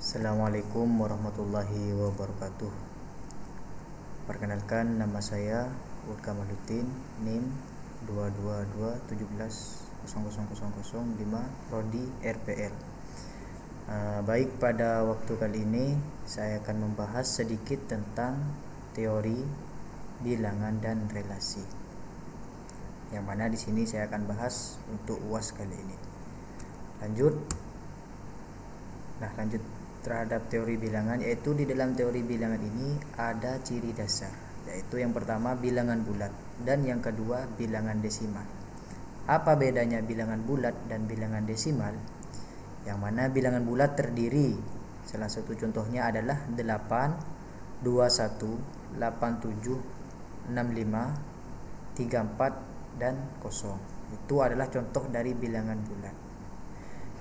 Assalamualaikum warahmatullahi wabarakatuh. Perkenalkan, nama saya Ud Kamaluddin, NIM 22217000005 Prodi RPL. Baik, pada waktu kali ini saya akan membahas sedikit tentang teori bilangan dan relasi. Yang mana di sini saya akan bahas untuk UAS kali ini. Lanjut terhadap teori bilangan, yaitu di dalam teori bilangan ini ada ciri dasar, yaitu yang pertama bilangan bulat dan yang kedua bilangan desimal. Apa bedanya bilangan bulat dan bilangan desimal? Yang mana bilangan bulat terdiri, salah satu contohnya adalah 8, 21, 87, 65, 34 dan 0. Itu adalah contoh dari bilangan bulat.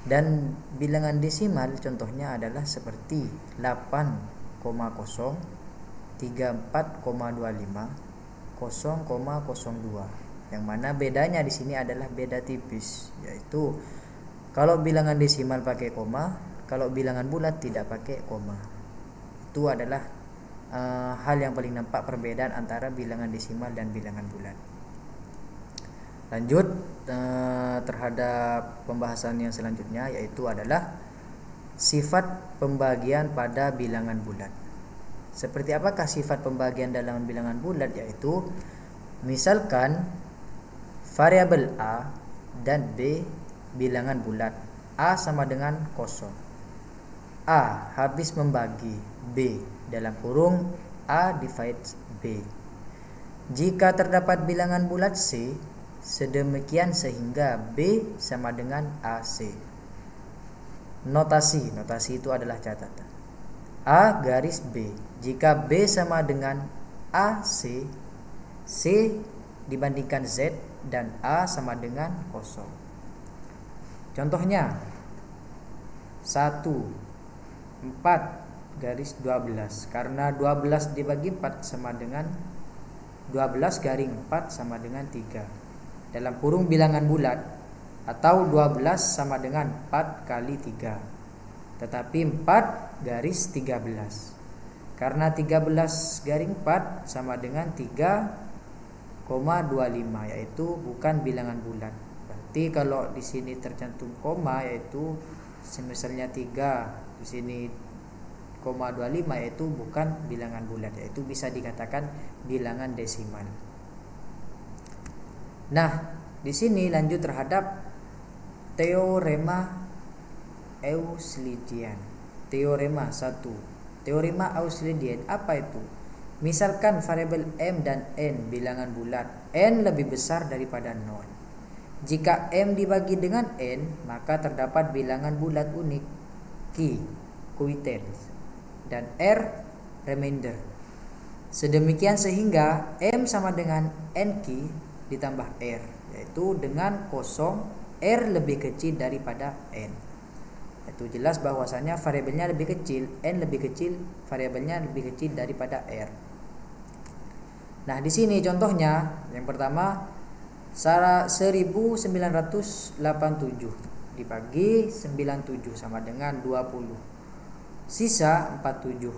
Dan bilangan desimal contohnya adalah seperti 8,0, 34,25, 0,02. Yang mana bedanya di sini adalah beda tipis, yaitu kalau bilangan desimal pakai koma, kalau bilangan bulat tidak pakai koma. Itu adalah hal yang paling nampak perbedaan antara bilangan desimal dan bilangan bulat. Lanjut terhadap pembahasan yang selanjutnya, yaitu adalah sifat pembagian pada bilangan bulat. Seperti apakah sifat pembagian dalam bilangan bulat? Yaitu misalkan variabel A dan B bilangan bulat, A sama dengan 0. A habis membagi B dalam kurung A divides B. Jika terdapat bilangan bulat C sedemikian sehingga B sama dengan AC. Notasi itu adalah catatan. A garis B. Jika B sama dengan AC, C dibandingkan Z dan A sama dengan 0. Contohnya 1, 4 garis 12. Karena 12 dibagi 4 sama dengan 12 garing 4 sama dengan 3. Dalam kurung bilangan bulat, atau 12 sama dengan 4 kali 3, tetapi 4 garis 13. Karena 13 garing 4 sama dengan 3,25, yaitu bukan bilangan bulat. Berarti kalau di sini tercantum koma, yaitu misalnya 3 di sini 0,25, yaitu bukan bilangan bulat, yaitu bisa dikatakan bilangan desimal. Nah, di sini lanjut terhadap teorema Euclidean. Teorema 1. Teorema Euclidean apa itu? Misalkan variabel M dan N bilangan bulat, N lebih besar daripada 0. Jika M dibagi dengan N, maka terdapat bilangan bulat unik, Q, quiescence, dan R, remainder. Sedemikian sehingga M sama dengan NQ ditambah R, yaitu dengan 0 R lebih kecil daripada N. Itu jelas bahwasanya variabelnya lebih kecil, N lebih kecil, variabelnya lebih kecil daripada R. Nah, di sini contohnya yang pertama 1987 dibagi 97 sama dengan 20. Sisa 47.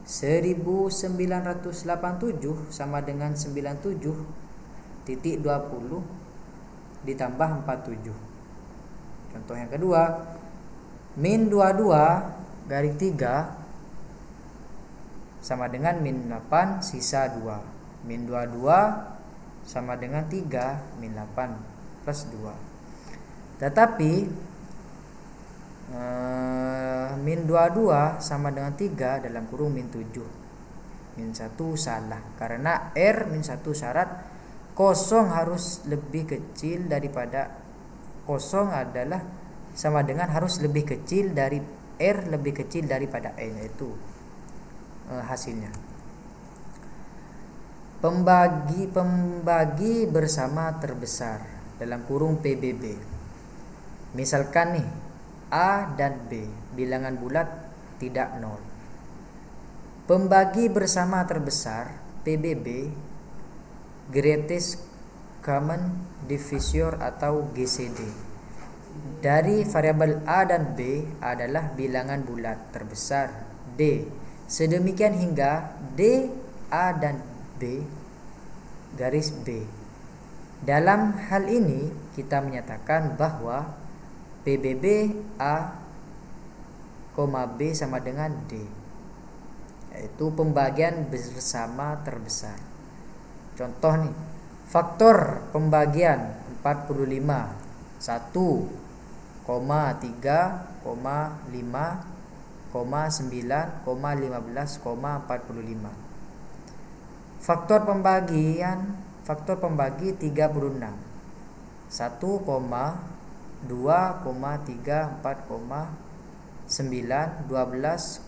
1987 sama dengan 97 titik 20 ditambah 47. Contoh yang kedua, min 22 garing 3 sama dengan min 8 sisa 2. Min 22 sama dengan 3 min 8 plus 2. Tetapi min 22 sama dengan 3 dalam kurung min 7. Min 1 salah, karena R min 1 syarat 0 harus lebih kecil daripada 0 adalah sama dengan harus lebih kecil dari R lebih kecil daripada N, yaitu hasilnya. Pembagi bersama terbesar dalam kurung PBB. Misalkan nih A dan B bilangan bulat tidak 0. Pembagi bersama terbesar PBB, greatest common divisor atau GCD. dari variabel A dan B adalah bilangan bulat terbesar D. Sedemikian hingga D, A dan B garis B. Dalam hal ini kita menyatakan bahwa PBB A, B sama dengan D, yaitu pembagian bersama terbesar. Contoh nih, faktor pembagian 45 1, 3, 5, 9, 15,45. Faktor pembagi 36 1, 2, 3, 4, 9, 12,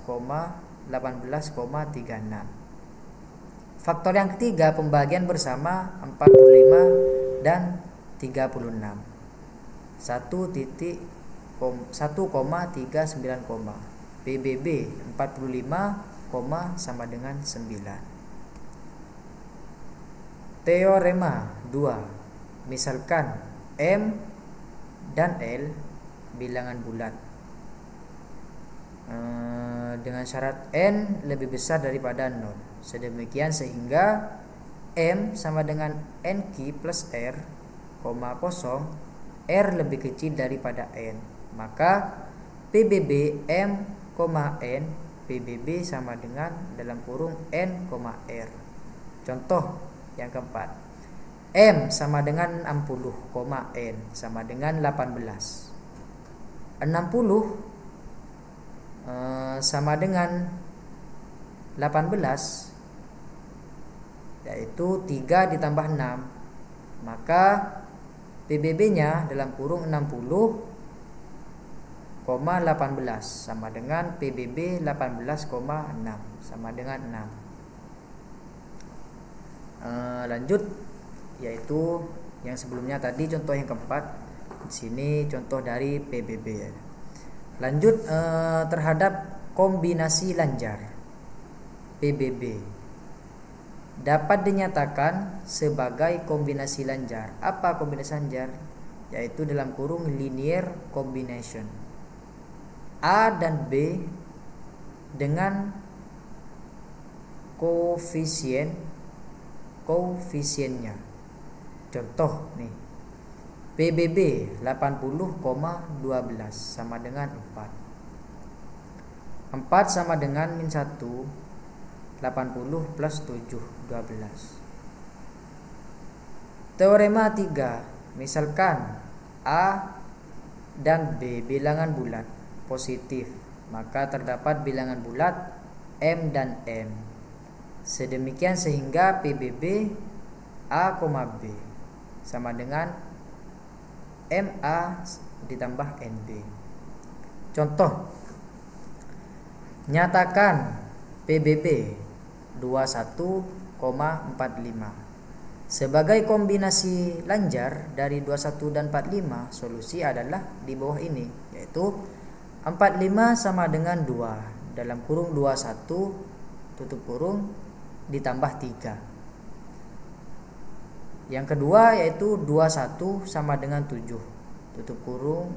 18,36. Faktor yang ketiga pembagian bersama 45 dan 36 1,39, PBB 45, sama dengan 9. Teorema 2. Misalkan M dan L bilangan bulat dengan syarat N lebih besar daripada 0. Sedemikian sehingga M sama dengan NQ plus R, 0, R lebih kecil daripada N. Maka PBB M, N, PBB sama dengan dalam kurung N, R. Contoh yang keempat, M sama dengan 60, N sama dengan 18. 60 sama dengan 18, yaitu 3 ditambah 6. Maka PBB-nya dalam kurung 60,18 sama dengan PBB 18,6 sama dengan 6. Lanjut, yaitu yang sebelumnya tadi contoh yang keempat. Di sini contoh dari PBB ya. Lanjut terhadap kombinasi lanjar PBB dapat dinyatakan sebagai kombinasi lanjar. Apa kombinasi lanjar? Yaitu dalam kurung linear combination A dan B dengan koefisiennya. Contoh nih, PBB 80,12 sama dengan 4. 4 sama dengan min 1, 80 plus 7, 12. Teorema 3. Misalkan A dan B bilangan bulat positif, maka terdapat bilangan bulat M dan M. Sedemikian sehingga PBB A, B sama dengan MA ditambah NB. Contoh, nyatakan PBB 21,45 sebagai kombinasi lanjar dari 21 dan 45. Solusi adalah di bawah ini, yaitu 45 sama dengan 2 dalam kurung 21 tutup kurung ditambah 3. Yang kedua yaitu 21 sama dengan 7 tutup kurung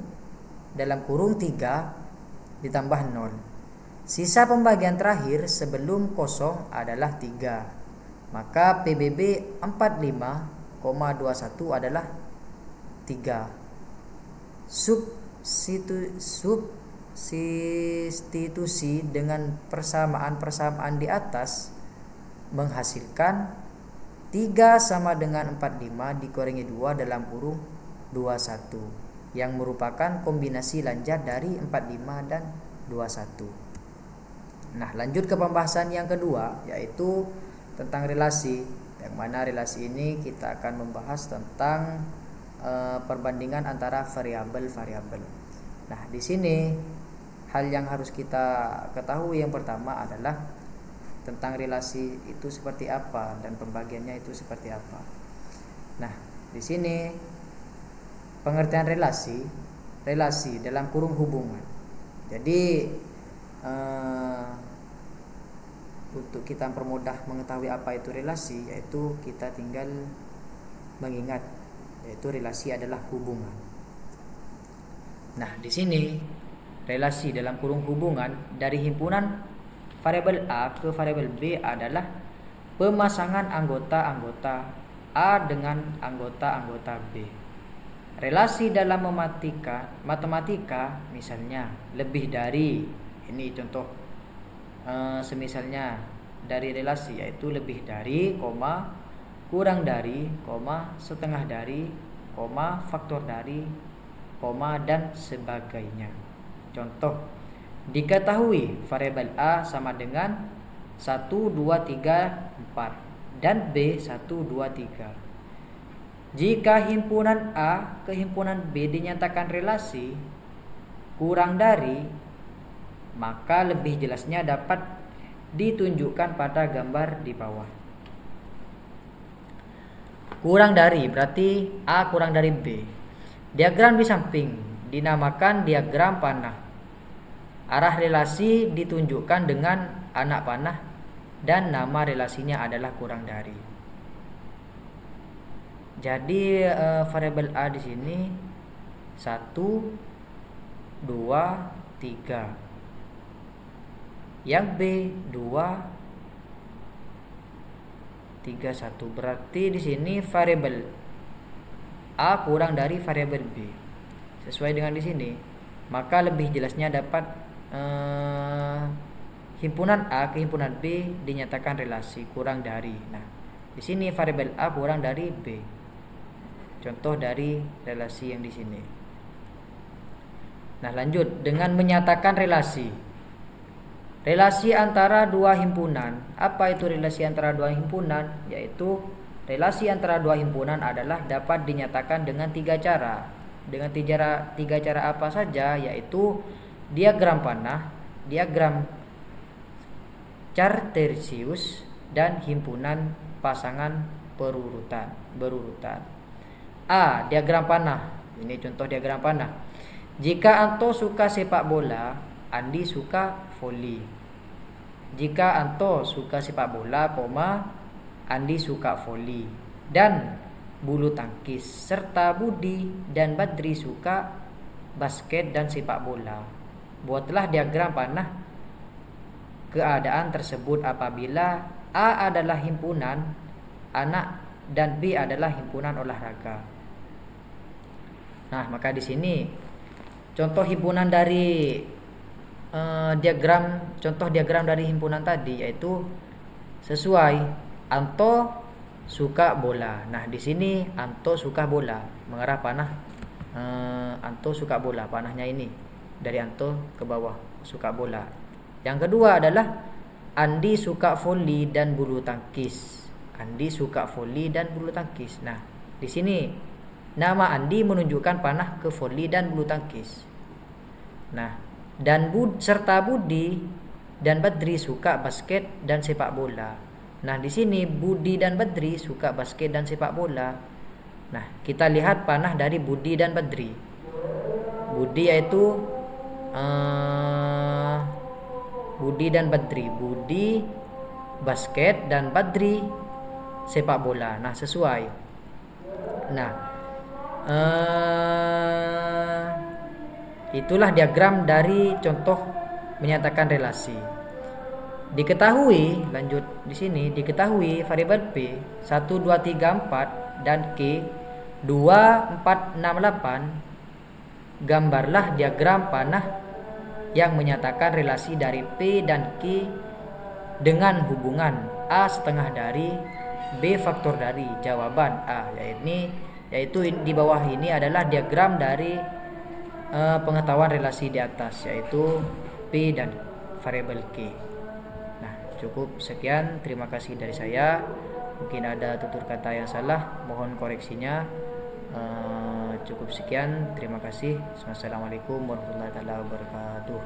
dalam kurung 3 ditambah 0. Sisa pembagian terakhir sebelum kosong adalah 3. Maka PBB 45,21 adalah 3. Substitusi dengan persamaan di atas menghasilkan 3 sama dengan 45 dikurangi 2 dalam kurung 21 yang merupakan kombinasi lanjar dari 45 dan 21. Nah, lanjut ke pembahasan yang kedua, yaitu tentang relasi. Yang mana relasi ini kita akan membahas tentang perbandingan antara variabel-variabel. Nah, di sini hal yang harus kita ketahui yang pertama adalah tentang relasi itu seperti apa dan pembagiannya itu seperti apa. Nah, di sini pengertian relasi dalam kurung hubungan. Jadi untuk kita mempermudah mengetahui apa itu relasi, yaitu kita tinggal mengingat, yaitu relasi adalah hubungan. Nah, di sini relasi dalam kurung hubungan dari himpunan variabel A ke variabel B adalah pemasangan anggota-anggota A dengan anggota-anggota B. Relasi dalam matematika misalnya lebih dari, ini contoh semisalnya dari relasi, yaitu lebih dari, kurang dari, setengah dari, faktor dari, dan sebagainya. Contoh, diketahui variabel A sama dengan 1, 2, 3, 4 dan B 1, 2, 3. Jika himpunan A ke himpunan B dinyatakan relasi kurang dari, maka lebih jelasnya dapat ditunjukkan pada gambar di bawah. Kurang dari berarti A kurang dari B. Diagram di samping dinamakan diagram panah. Arah relasi ditunjukkan dengan anak panah dan nama relasinya adalah kurang dari. Jadi variabel A di sini 1, 2, 3. Yang B 2, 3, 1. Berarti di sini variabel A kurang dari variabel B. Sesuai dengan di sini, maka lebih jelasnya dapat himpunan A ke himpunan B dinyatakan relasi kurang dari. Nah, di sini variabel A kurang dari B. Contoh dari relasi yang di sini. Nah, lanjut dengan menyatakan relasi. Relasi antara dua himpunan. Apa itu relasi antara dua himpunan? Yaitu relasi antara dua himpunan adalah dapat dinyatakan dengan 3 cara. Dengan tiga cara apa saja? Yaitu diagram panah, diagram Cartesius, dan himpunan pasangan berurutan. A. Diagram panah. Ini contoh diagram panah. Jika Anto suka sepak bola, Andi suka voli. Jika Anto suka sepak bola, Andi suka voli dan bulu tangkis, serta Budi dan Badri suka basket dan sepak bola. Buatlah diagram panah keadaan tersebut apabila A adalah himpunan anak dan B adalah himpunan olahraga. Nah, maka di sini contoh himpunan dari contoh diagram dari himpunan tadi yaitu sesuai Anto suka bola. Nah, di sini Anto suka bola, mengarah panah Anto suka bola, panahnya ini dari Anto ke bawah, suka bola. Yang kedua adalah Andi suka voli dan bulu tangkis. Andi suka voli dan bulu tangkis. Nah, di sini nama Andi menunjukkan panah ke voli dan bulu tangkis. Nah, dan serta Budi dan Badri suka basket dan sepak bola. Nah, di sini Budi dan Badri suka basket dan sepak bola. Nah, kita lihat panah dari Budi dan Badri. Budi yaitu Budi dan Badri. Budi basket dan Badri sepak bola. Nah, sesuai. Nah, itulah diagram dari contoh menyatakan relasi. Diketahui, lanjut di sini, diketahui variabel P 1, 2, 3, 4 dan Q 2, 4, 6, 8. Gambarlah diagram panah yang menyatakan relasi dari P dan Q dengan hubungan A setengah dari, B faktor dari. Jawaban A, yaitu di bawah ini adalah diagram dari pengetahuan relasi di atas, yaitu P dan variabel Q. Nah, cukup sekian, terima kasih dari saya. Mungkin ada tutur kata yang salah, mohon koreksinya. Cukup sekian, terima kasih. Wassalamualaikum warahmatullahi wabarakatuh.